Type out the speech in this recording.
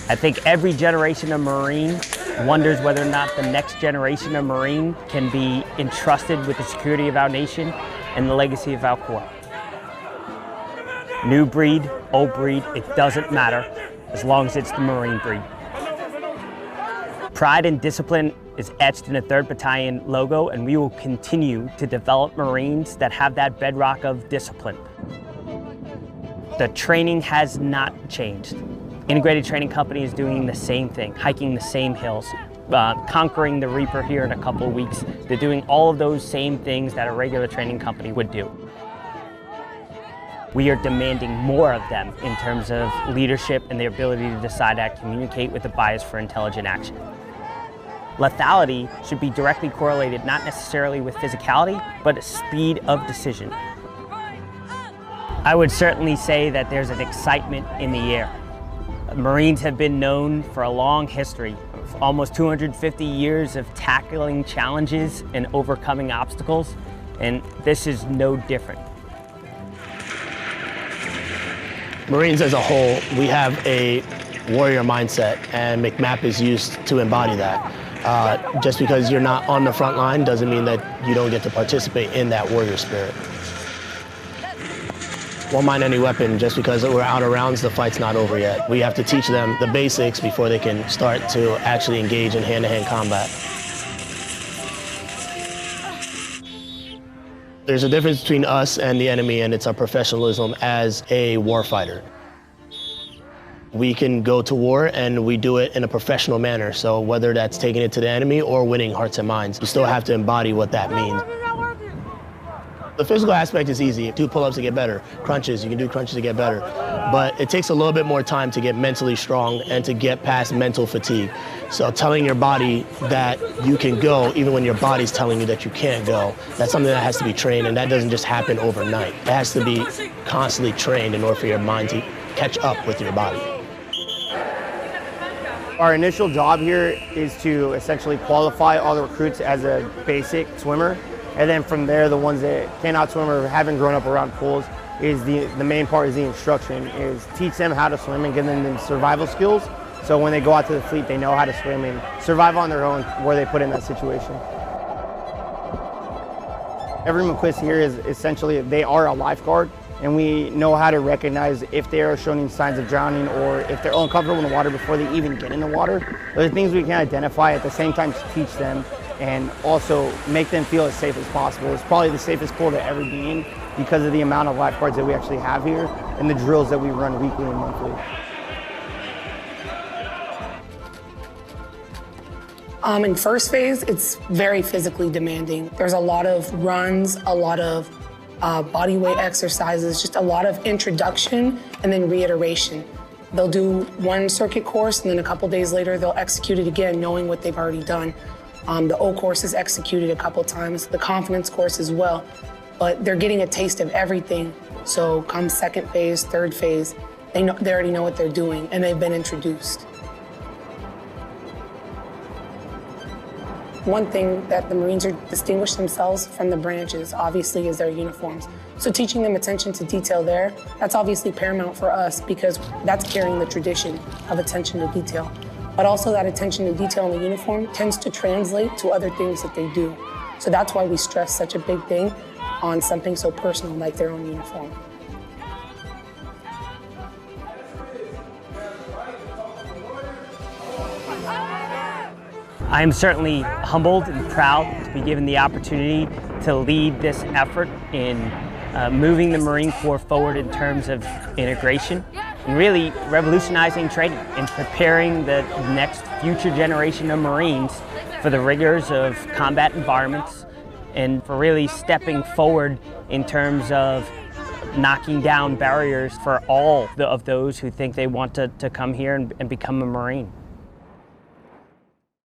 I think every generation of Marine wonders whether or not the next generation of Marine can be entrusted with the security of our nation and the legacy of our Corps. New breed, old breed, it doesn't matter as long as it's the Marine breed. Pride and discipline is etched in the 3rd Battalion logo, and we will continue to develop Marines that have that bedrock of discipline. The training has not changed. Integrated Training Company is doing the same thing, hiking the same hills, conquering the Reaper here in a couple of weeks. They're doing all of those same things that a regular training company would do. We are demanding more of them in terms of leadership and their ability to decide and communicate with a bias for intelligent action. Lethality should be directly correlated not necessarily with physicality, but speed of decision. I would certainly say that there's an excitement in the air. Marines have been known for a long history, of almost 250 years of tackling challenges and overcoming obstacles, and this is no different. Marines as a whole, we have a warrior mindset, and MCMAP is used to embody that. Just because you're not on the front line doesn't mean that you don't get to participate in that warrior spirit. Won't mind any weapon. Just because we're out of rounds, the fight's not over yet. We have to teach them the basics before they can start to actually engage in hand-to-hand combat. There's a difference between us and the enemy, and it's our professionalism as a warfighter. We can go to war, and we do it in a professional manner. So whether that's taking it to the enemy or winning hearts and minds, you still have to embody what that means. The physical aspect is easy. Do pull-ups to get better. Crunches, you can do crunches to get better. But it takes a little bit more time to get mentally strong and to get past mental fatigue. So telling your body that you can go, even when your body's telling you that you can't go, that's something that has to be trained, and that doesn't just happen overnight. It has to be constantly trained in order for your mind to catch up with your body. Our initial job here is to essentially qualify all the recruits as a basic swimmer. And then from there, the ones that cannot swim or haven't grown up around pools, is the main part is the instruction, is teach them how to swim and give them the survival skills. So when they go out to the fleet, they know how to swim and survive on their own where they put in that situation. Every McQuist here is essentially, they are a lifeguard, and we know how to recognize if they are showing signs of drowning or if they're uncomfortable in the water before they even get in the water. Those are things we can identify, at the same time to teach them and also make them feel as safe as possible. It's probably the safest pool to ever be in because of the amount of lifeguards that we actually have here and the drills that we run weekly and monthly. In first phase, it's very physically demanding. There's a lot of runs, a lot of body weight exercises, just a lot of introduction and then reiteration. They'll do one circuit course, and then a couple days later, they'll execute it again, knowing what they've already done. The O course is executed a couple times, the confidence course as well, but they're getting a taste of everything. So come second phase, third phase, they already know what they're doing, and they've been introduced. One thing that the Marines distinguish themselves from the branches, obviously, is their uniforms. So teaching them attention to detail there, that's obviously paramount for us because that's carrying the tradition of attention to detail. But also that attention to detail in the uniform tends to translate to other things that they do. So that's why we stress such a big thing on something so personal like their own uniform. I am certainly humbled and proud to be given the opportunity to lead this effort in moving the Marine Corps forward in terms of integration and really revolutionizing training and preparing the next future generation of Marines for the rigors of combat environments and for really stepping forward in terms of knocking down barriers for all of those who think they want to come here and become a Marine.